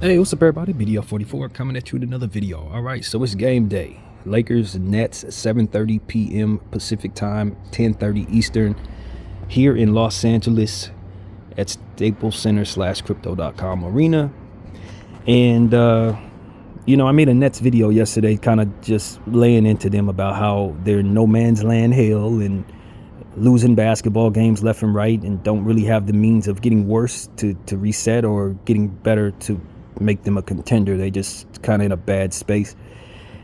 Hey, what's up, everybody? BDL44 coming at you with another video. All right, so it's game day. Lakers Nets, 7:30 p.m. Pacific time, 10:30 Eastern, here in Los Angeles at Staples Center / Crypto.com Arena. And I made a Nets video yesterday, kind of just laying into them about how they're no man's land hell and losing basketball games left and right, and don't really have the means of getting worse to reset or getting better to make them a contender. They just kind of in a bad space.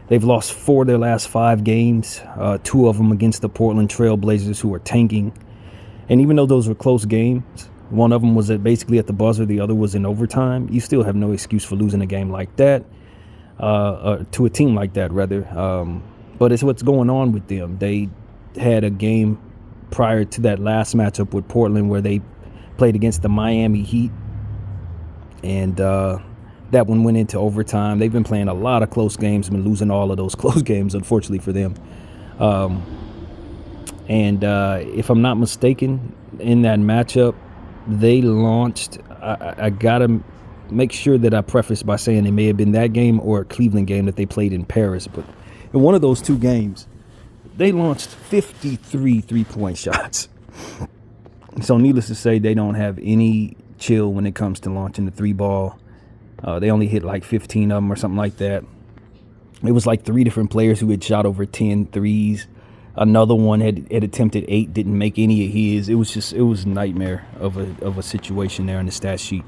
They've lost 4 of their last 5 games, 2 of them against the Portland Trail Blazers, who are tanking. And even though those were close games, one of them was basically at the buzzer, the other was in overtime, you still have no excuse for losing a game like that, to a team like that, rather. But it's what's going on with them. They had a game prior to that last matchup with Portland where they played against the Miami Heat, and that one went into overtime. They've been playing a lot of close games, been losing all of those close games, unfortunately for them. And if I'm not mistaken, in that matchup, they launched, I gotta make sure that I preface by saying it may have been that game or a Cleveland game that they played in Paris, but in one of those 2 games, they launched 53 3-point shots. So needless to say, they don't have any chill when it comes to launching the 3 ball. They only hit like 15 of them or something like that. It was like 3 different players who had shot over 10 threes. Another one had attempted 8, didn't make any of his. It was a nightmare of a situation there in the stat sheet.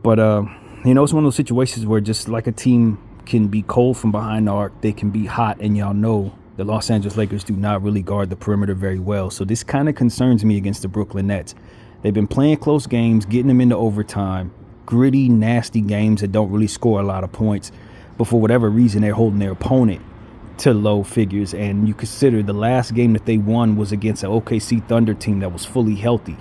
But it's one of those situations where just like a team can be cold from behind the arc, they can be hot, and y'all know the Los Angeles Lakers do not really guard the perimeter very well. So this kind of concerns me against the Brooklyn Nets. They've been playing close games, getting them into overtime, gritty, nasty games that don't really score a lot of points, but for whatever reason, they're holding their opponent to low figures. And you consider the last game that they won was against an OKC Thunder team that was fully healthy.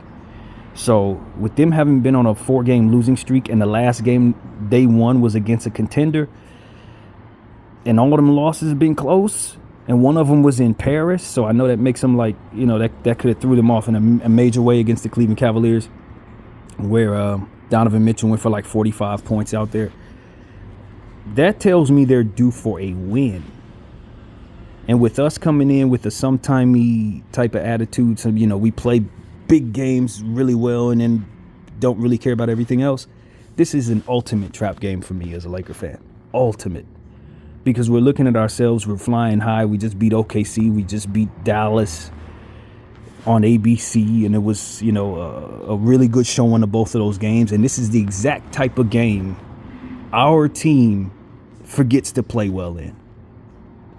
So with them having been on a 4-game losing streak, and the last game they won was against a contender, and all of them losses have been close, and one of them was in Paris, so I know that makes them like, that could have threw them off in a major way against the Cleveland Cavaliers, where Donovan Mitchell went for like 45 points out there. That tells me they're due for a win. And with us coming in with a sometimey type of attitude, so we play big games really well and then don't really care about everything else, this is an ultimate trap game for me as a Laker fan. Ultimate. Because we're looking at ourselves, we're flying high. We just beat OKC, we just beat Dallas on ABC, and it was, a really good showing of both of those games. And this is the exact type of game our team forgets to play well in.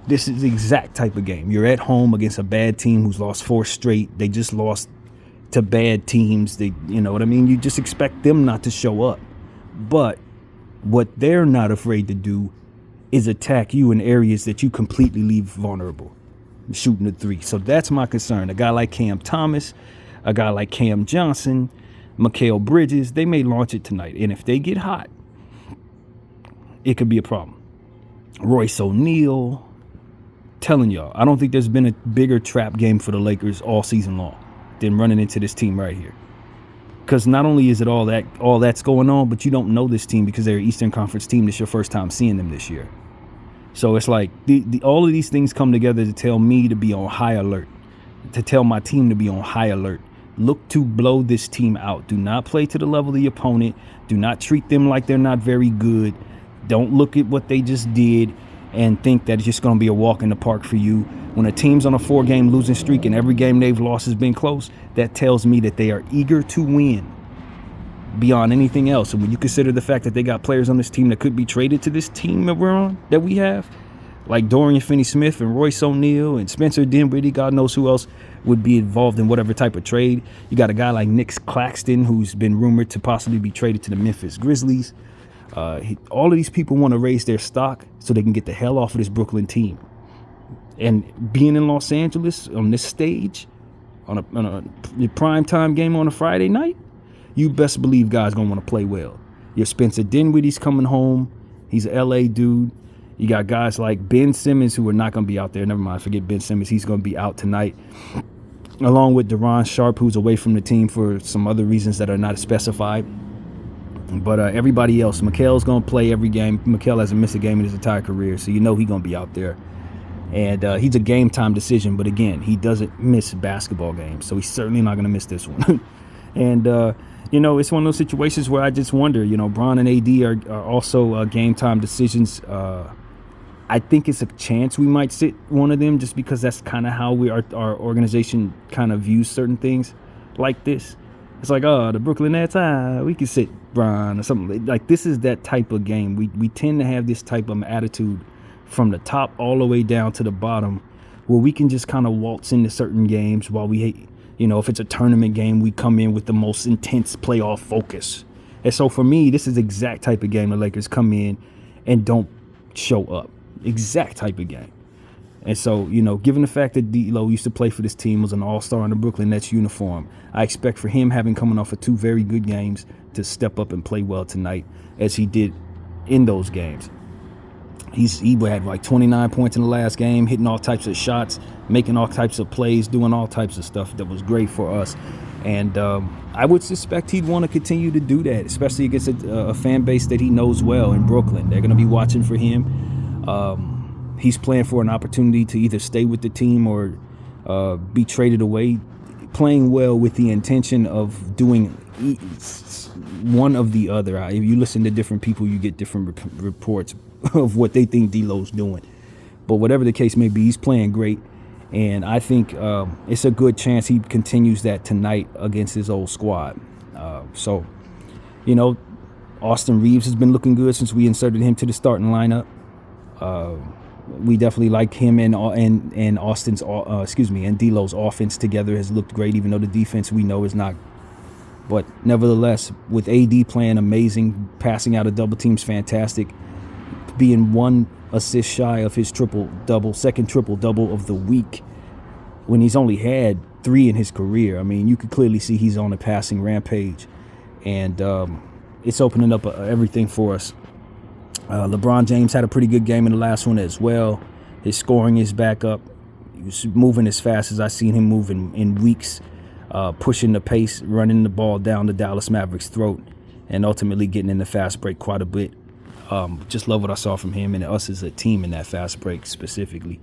This is the exact type of game. You're at home against a bad team who's lost 4 straight. They just lost to bad teams. They, you know what I mean? You just expect them not to show up. But what they're not afraid to do is attack you in areas that you completely leave vulnerable, shooting the 3. So that's my concern. A guy like Cam Thomas, a guy like Cam Johnson, Mikal Bridges, they may launch it tonight. And if they get hot, it could be a problem. Royce O'Neal, telling y'all, I don't think there's been a bigger trap game for the Lakers all season long than running into this team right here. Because not only is it all that's going on, but you don't know this team because they're an Eastern Conference team. This is your first time seeing them this year. So it's like all of these things come together to tell me to be on high alert, to tell my team to be on high alert. Look to blow this team out. Do not play to the level of the opponent. Do not treat them like they're not very good. Don't look at what they just did and think that it's just going to be a walk in the park for you. When a team's on a 4-game losing streak and every game they've lost has been close, that tells me that they are eager to win beyond anything else. And when you consider the fact that they got players on this team that could be traded to this team that we're on, that we have, like Dorian Finney-Smith and Royce O'Neal and Spencer Dinwiddie, God knows who else would be involved in whatever type of trade. You got a guy like Nick Claxton, who's been rumored to possibly be traded to the Memphis Grizzlies. All of these people want to raise their stock so they can get the hell off of this Brooklyn team. And being in Los Angeles on this stage, on a primetime game on a Friday night, you best believe guys going to want to play well. Your Spencer Dinwiddie's coming home. He's an LA dude. You got guys like Ben Simmons who are not going to be out there. Never mind, forget Ben Simmons. He's going to be out tonight. Along with Deron Sharp, who's away from the team for some other reasons that are not specified. But everybody else, Mikal's going to play every game. Mikal hasn't missed a game in his entire career, so he's going to be out there. And he's a game-time decision, but again, he doesn't miss basketball games, so he's certainly not going to miss this one. And, it's one of those situations where I just wonder, Bron and AD are also game-time decisions. I think it's a chance we might sit one of them just because that's kind of how our organization kind of views certain things like this. It's like, the Brooklyn Nets, we can sit Bron or something. Like, this is that type of game. We tend to have this type of attitude from the top all the way down to the bottom where we can just kind of waltz into certain games while we, if it's a tournament game, we come in with the most intense playoff focus. And so for me, this is the exact type of game the Lakers come in and don't show up. Exact type of game. And so, given the fact that D'Lo used to play for this team, was an all-star in the Brooklyn Nets uniform, I expect for him, having coming off of 2 very good games, to step up and play well tonight as he did in those games. He had like 29 points in the last game, hitting all types of shots, making all types of plays, doing all types of stuff that was great for us. And I would suspect he'd want to continue to do that, especially against a fan base that he knows well in Brooklyn. They're going to be watching for him. He's playing for an opportunity to either stay with the team or be traded away, playing well with the intention of doing one of the other. If you listen to different people, you get different reports of what they think D'Lo's doing. But whatever the case may be, he's playing great. And I think it's a good chance he continues that tonight against his old squad. Austin Reeves has been looking good since we inserted him to the starting lineup. We definitely like him and Austin's, and D'Lo's offense together has looked great, even though the defense we know is not. But nevertheless, with AD playing amazing, passing out of double teams fantastic, being 1 assist shy of his second triple-double of the week, when he's only had 3 in his career. I mean, you could clearly see he's on a passing rampage, and it's opening up everything for us. LeBron James had a pretty good game in the last one as well. His scoring is back up. He was moving as fast as I've seen him move in weeks, pushing the pace, running the ball down the Dallas Mavericks' throat, and ultimately getting in the fast break quite a bit. Just love what I saw from him and us as a team in that fast break specifically.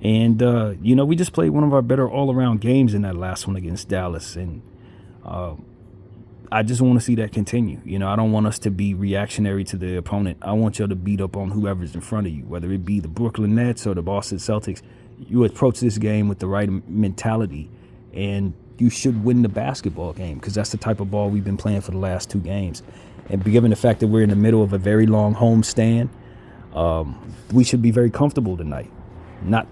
And, we just played one of our better all-around games in that last one against Dallas. And I just want to see that continue. I don't want us to be reactionary to the opponent. I want y'all to beat up on whoever's in front of you, whether it be the Brooklyn Nets or the Boston Celtics. You approach this game with the right mentality, and you should win the basketball game because that's the type of ball we've been playing for the last 2 games. And given the fact that we're in the middle of a very long home stand, we should be very comfortable tonight. Not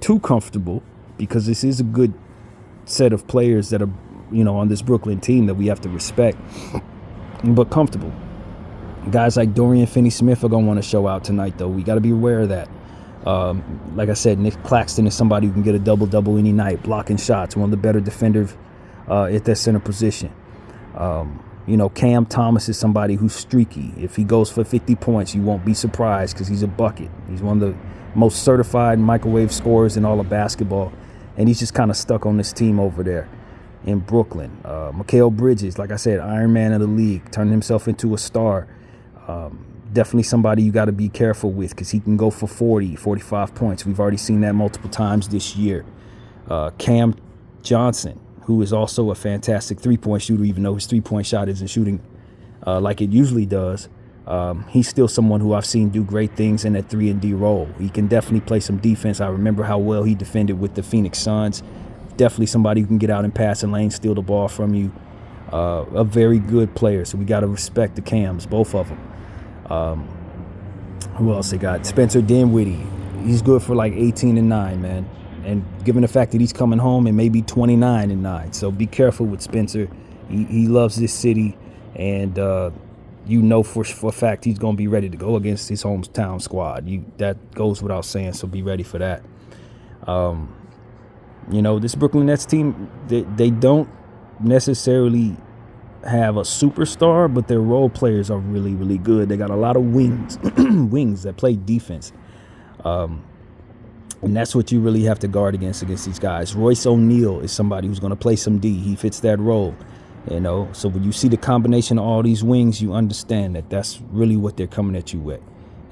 too comfortable, because this is a good set of players that are, on this Brooklyn team that we have to respect, but comfortable. Guys like Dorian Finney-Smith are going to want to show out tonight, though. We got to be aware of that. Like I said, Nick Claxton is somebody who can get a double-double any night, blocking shots, one of the better defenders at that center position. Cam Thomas is somebody who's streaky. If he goes for 50 points, you won't be surprised because he's a bucket. He's one of the most certified microwave scorers in all of basketball, and he's just kind of stuck on this team over there in Brooklyn. Mikal Bridges, like I said, Iron Man of the league, turned himself into a star. Definitely somebody you got to be careful with because he can go for 40, 45 points. We've already seen that multiple times this year. Cam Johnson, who is also a fantastic three-point shooter, even though his three-point shot isn't shooting like it usually does. He's still someone who I've seen do great things in that 3-and-D role. He can definitely play some defense. I remember how well he defended with the Phoenix Suns. Definitely somebody who can get out and pass and lane, steal the ball from you. A very good player, so we got to respect the Cams, both of them. Who else they got? Spencer Dinwiddie. He's good for like 18-9, man. And given the fact that he's coming home and maybe 29-9, so be careful with Spencer. He loves this city, and for a fact he's going to be ready to go against his hometown squad. That goes without saying, so be ready for that. This Brooklyn Nets team, they don't necessarily have a superstar, but their role players are really, really good. They got a lot of wings that play defense. And that's what you really have to guard against these guys. Royce O'Neal is somebody who's going to play some D. He fits that role. You know, so when you see the combination of all these wings, you understand that that's really what they're coming at you with.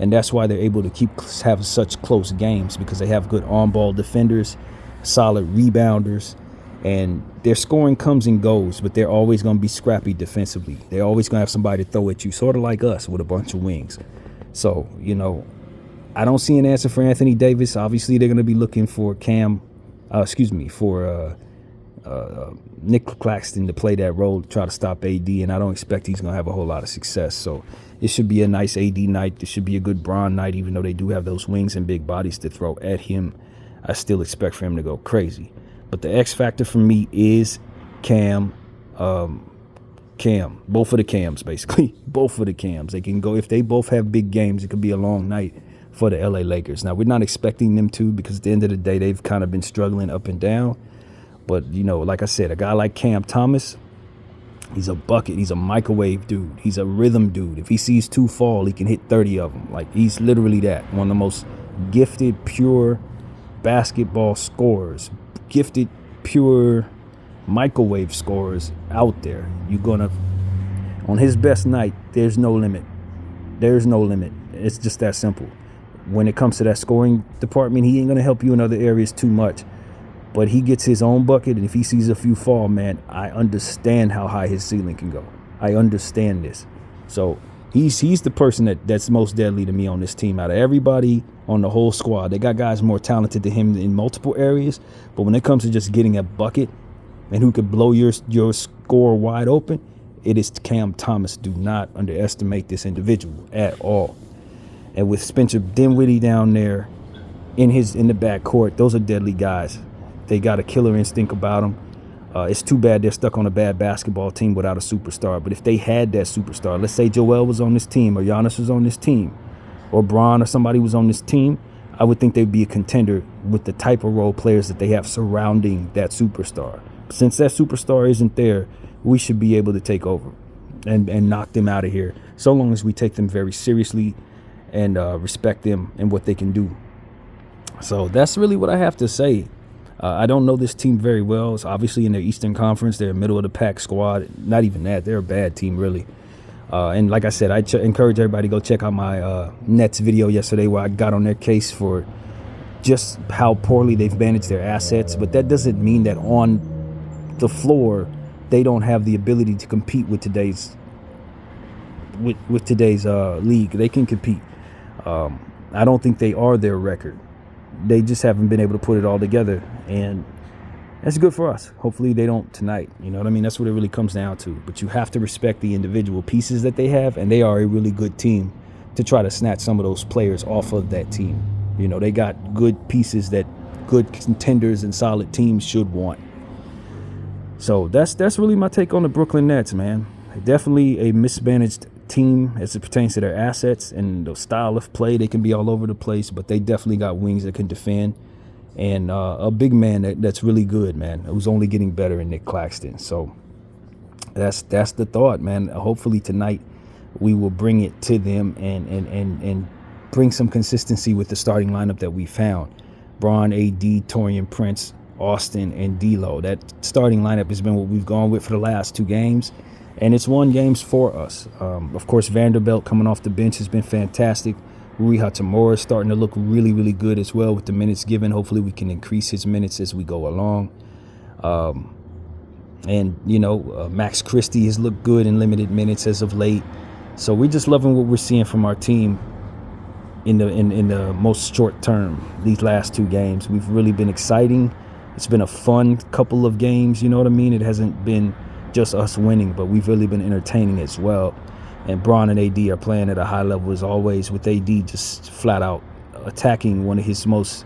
And that's why they're able to keep having such close games, because they have good on-ball defenders, solid rebounders, and their scoring comes and goes, but they're always going to be scrappy defensively. They're always going to have somebody to throw at you, sort of like us with a bunch of wings. So, you know, I don't see an answer for Anthony Davis. Obviously, they're going to be looking for Nick Claxton to play that role to try to stop AD, and I don't expect he's going to have a whole lot of success. So it should be a nice AD night. It should be a good Bron night, even though they do have those wings and big bodies to throw at him. I still expect for him to go crazy. But the X factor for me is Cam. Both of the Cams, basically. Both of the Cams. They can go, if they both have big games, it could be a long night for the LA Lakers. Now, we're not expecting them to, because at the end of the day, they've kind of been struggling up and down. But, you know, like I said, a guy like Cam Thomas, he's a bucket. He's a microwave dude. He's a rhythm dude. If he sees 2 fall, he can hit 30 of them. Like, he's literally that. One of the most gifted, pure basketball scorers. Gifted, pure microwave scorers out there. You're going to, on his best night, there's no limit. There's no limit. It's just that simple. When it comes to that scoring department, he ain't going to help you in other areas too much. But he gets his own bucket, and if he sees a few fall, man, I understand how high his ceiling can go. I understand this. So he's the person that's most deadly to me on this team. Out of everybody on the whole squad, they got guys more talented than him in multiple areas. But when it comes to just getting a bucket and who could blow your score wide open, it is Cam Thomas. Do not underestimate this individual at all. And with Spencer Dinwiddie down there in the backcourt, those are deadly guys. They got a killer instinct about them. It's too bad they're stuck on a bad basketball team without a superstar. But if they had that superstar, let's say Joel was on this team, or Giannis was on this team, or Bron or somebody was on this team, I would think they'd be a contender with the type of role players that they have surrounding that superstar. Since that superstar isn't there, we should be able to take over and knock them out of here, so long as we take them very seriously and respect them and what they can do. So that's really what I have to say. I don't know this team very well. It's obviously in their Eastern Conference. They're a middle-of-the-pack squad. Not even that. They're a bad team, really. And like I said, I encourage everybody to go check out my Nets video yesterday, where I got on their case for just how poorly they've managed their assets. But that doesn't mean that on the floor they don't have the ability to compete with today's league. They can compete. I don't think they are their record. They just haven't been able to put it all together, and that's good for us. Hopefully they don't tonight. You know what I mean? That's what it really comes down to. But you have to respect the individual pieces that they have, and they are a really good team to try to snatch some of those players off of that team. You know, they got good pieces that good contenders and solid teams should want. So that's really my take on the Brooklyn Nets, man. Definitely a mismanaged team as it pertains to their assets and the style of play. They can be all over the place, but they definitely got wings that can defend, and a big man that's really good, man, who's only getting better in Nick Claxton. So that's the thought, man. Hopefully tonight we will bring it to them and bring some consistency with the starting lineup that we found. Bron, AD, Taurean Prince, Austin, and D'Lo. That starting lineup has been what we've gone with for the last 2 games. And it's won games for us. Of course, Vanderbilt coming off the bench has been fantastic. Rui Hachimura is starting to look really, really good as well with the minutes given. Hopefully we can increase his minutes as we go along. And, you know, Max Christie has looked good in limited minutes as of late. So we're just loving what we're seeing from our team in the most short term, these last 2 games. We've really been exciting. It's been a fun couple of games, you know what I mean? It hasn't been just us winning, but we've really been entertaining as well. And Bron and AD are playing at a high level as always, with AD just flat out attacking one of his most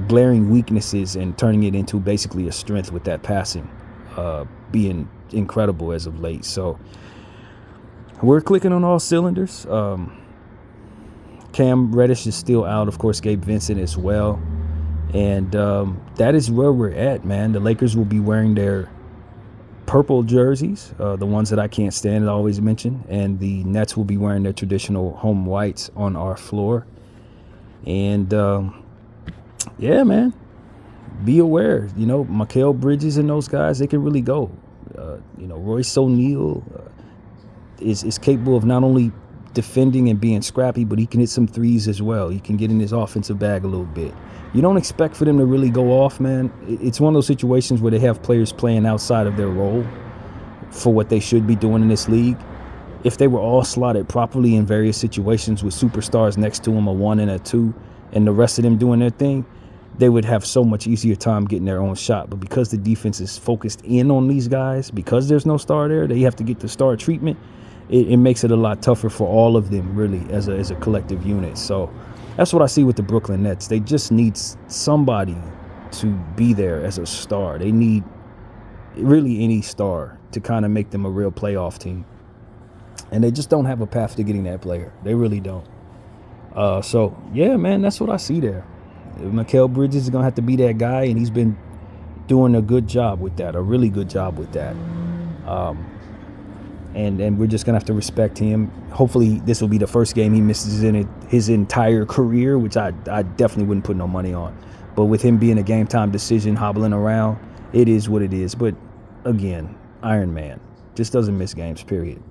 glaring weaknesses and turning it into basically a strength with that passing, being incredible as of late. So we're clicking on all cylinders. Cam Reddish is still out, of course, Gabe Vincent as well. And that is where we're at, man. The Lakers will be wearing their purple jerseys, the ones that I can't stand, I always mention, and the Nets will be wearing their traditional home whites on our floor. And yeah, man, be aware, you know, Mikal Bridges and those guys, they can really go. Royce O'Neal is capable of not only defending and being scrappy, but he can hit some threes as well. He can get in his offensive bag a little bit. You don't expect for them to really go off, man. It's one of those situations where they have players playing outside of their role for what they should be doing in this league. If they were all slotted properly in various situations with superstars next to them, a 1 and a 2, and the rest of them doing their thing, they would have so much easier time getting their own shot. But because the defense is focused in on these guys, because there's no star there, they have to get the star treatment. It makes it a lot tougher for all of them, really, as a collective unit. So that's what I see with the Brooklyn Nets. They just need somebody to be there as a star. They need really any star to kind of make them a real playoff team. And they just don't have a path to getting that player. They really don't. So, yeah, man, that's what I see there. Mikal Bridges is going to have to be that guy, and he's been doing a good job with that, a really good job with that. And we're just going to have to respect him. Hopefully this will be the first game he misses in his entire career, which I definitely wouldn't put no money on. But with him being a game-time decision, hobbling around, it is what it is. But, again, Iron Man just doesn't miss games, period.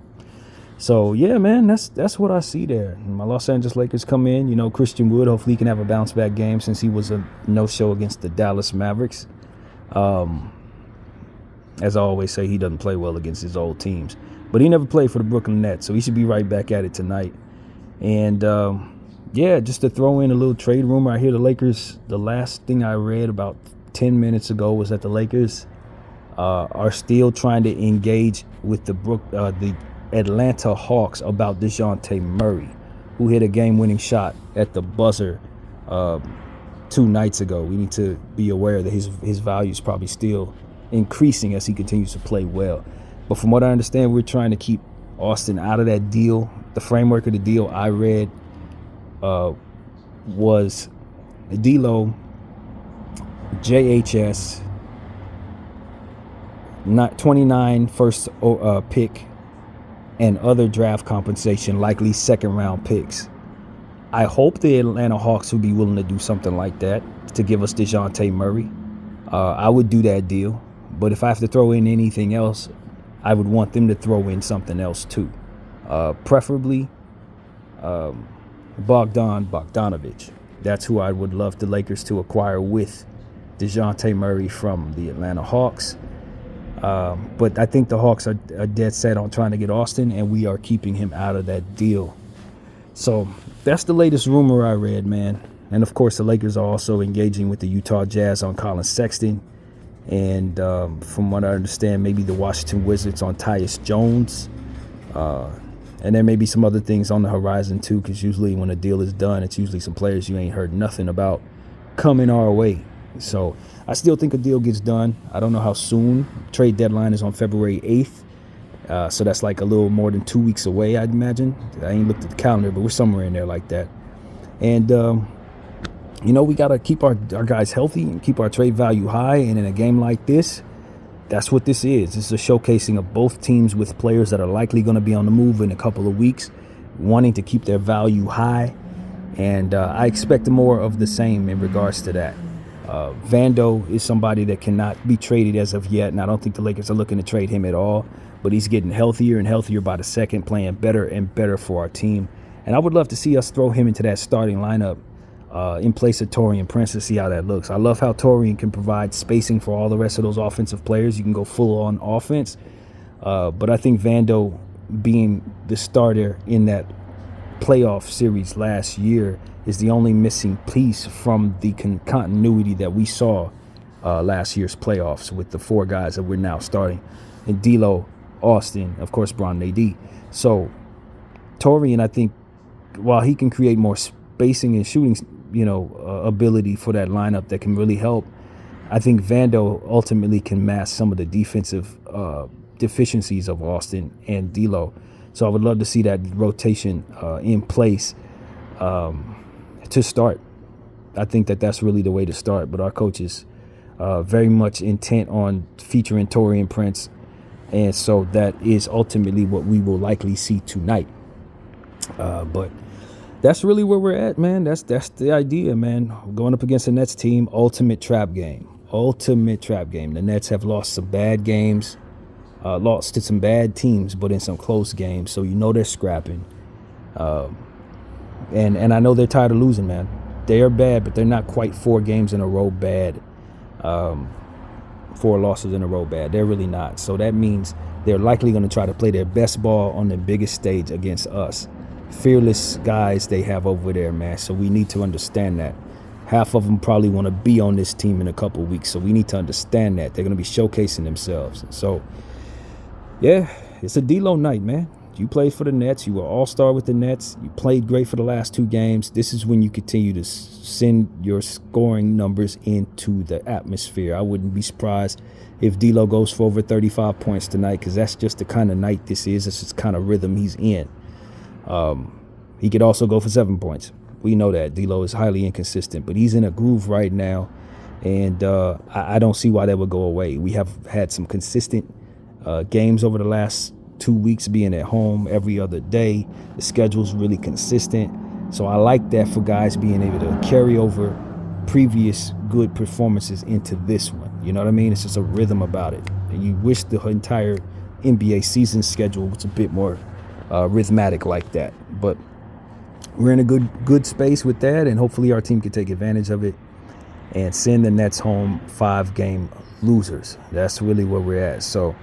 So, yeah, man, that's what I see there. My Los Angeles Lakers come in. Christian Wood, hopefully he can have a bounce-back game since he was a no-show against the Dallas Mavericks. As I always say, he doesn't play well against his old teams. But he never played for the Brooklyn Nets, so he should be right back at it tonight. And, just to throw in a little trade rumor, I hear the Lakers, the last thing I read about 10 minutes ago was that the Lakers are still trying to engage with the Atlanta Hawks about DeJounte Murray, who hit a game-winning shot at the buzzer 2 nights ago. We need to be aware that his value is probably still increasing as he continues to play well. But from what I understand, we're trying to keep Austin out of that deal. The framework of the deal I read was D'Lo, JHS, not 29 first pick, and other draft compensation, likely second-round picks. I hope the Atlanta Hawks would be willing to do something like that to give us DeJounte Murray. I would do that deal. But if I have to throw in anything else, I would want them to throw in something else too. Preferably Bogdanovich. That's who I would love the Lakers to acquire with DeJounte Murray from the Atlanta Hawks. But I think the Hawks are dead set on trying to get Austin, and we are keeping him out of that deal. So that's the latest rumor I read, man. And, of course, the Lakers are also engaging with the Utah Jazz on Colin Sexton. And from what I understand, maybe the Washington Wizards on Tyus Jones. And there may be some other things on the horizon, too, because usually when a deal is done, it's usually some players you ain't heard nothing about coming our way. So I still think a deal gets done. I don't know how soon. Trade deadline is on February 8th. So that's like a little more than 2 weeks away, I'd imagine. I ain't looked at the calendar, but we're somewhere in there like that. And, we got to keep our guys healthy and keep our trade value high. And in a game like this, that's what this is. This is a showcasing of both teams with players that are likely going to be on the move in a couple of weeks, wanting to keep their value high. And I expect more of the same in regards to that. Vando is somebody that cannot be traded as of yet, and I don't think the Lakers are looking to trade him at all. But he's getting healthier and healthier by the second, playing better and better for our team. And I would love to see us throw him into that starting lineup in place of Taurean Prince to see how that looks. I love how Taurean can provide spacing for all the rest of those offensive players. You can go full on offense. But I think Vando being the starter in that playoff series last year is the only missing piece from the continuity that we saw last year's playoffs with the 4 guys that we're now starting. And D'Lo, Austin, of course, Bron AD. So Taurean, I think, while he can create more spacing and shooting, ability for that lineup that can really help, I think Vando ultimately can mask some of the defensive deficiencies of Austin and D'Lo. So I would love to see that rotation in place to start. I think that's really the way to start. But our coach is very much intent on featuring Taurean Prince. And so that is ultimately what we will likely see tonight. But that's really where we're at, man. That's the idea, man. Going up against the Nets team, ultimate trap game. The Nets have lost some bad games lost to some bad teams, but in some close games. So you know they're scrapping. And I know they're tired of losing, man. They are bad, but they're not quite 4 games in a row bad. 4 losses in a row bad. They're really not. So that means they're likely going to try to play their best ball on the biggest stage against us. Fearless guys they have over there, man. So we need to understand that. Half of them probably want to be on this team in a couple of weeks. So we need to understand that. They're going to be showcasing themselves. So, yeah, it's a D-Lo night, man. You played for the Nets. You were all-star with the Nets. You played great for the last 2 games. This is when you continue to send your scoring numbers into the atmosphere. I wouldn't be surprised if D-Lo goes for over 35 points tonight, because that's just the kind of night this is. It's just the kind of rhythm he's in. He could also go for 7 points. We know that. D-Lo is highly inconsistent, but he's in a groove right now, and I don't see why that would go away. We have had some consistent games over the last 2 weeks, being at home every other day. The schedule's really consistent. So I like that for guys being able to carry over previous good performances into this one. You know what I mean? It's just a rhythm about it. And you wish the entire NBA season schedule was a bit more rhythmic like that. But we're in a good space with that, and hopefully our team can take advantage of it and send the Nets home 5-game losers. That's really where we're at. So,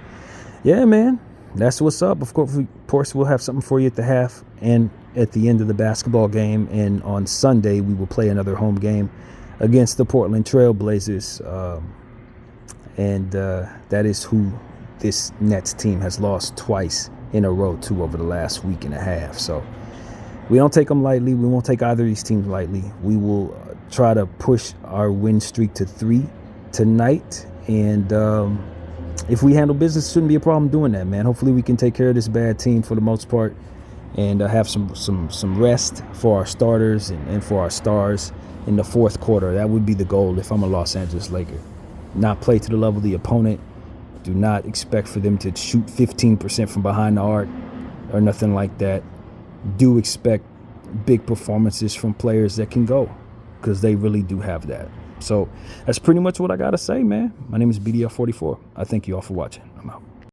yeah, man. That's what's up. Of course, we'll have something for you at the half and at the end of the basketball game. And on Sunday, we will play another home game against the Portland Trail Blazers. And that is who this Nets team has lost twice in a row to over the last week and a half. So we don't take them lightly. We won't take either of these teams lightly. We will try to push our win streak to 3 tonight. And if we handle business, it shouldn't be a problem doing that, man. Hopefully we can take care of this bad team for the most part and have some rest for our starters and for our stars in the fourth quarter. That would be the goal if I'm a Los Angeles Laker. Not play to the level of the opponent. Do not expect for them to shoot 15% from behind the arc or nothing like that. Do expect big performances from players that can go, because they really do have that. So that's pretty much what I got to say, man. My name is BDF44. I thank you all for watching. I'm out.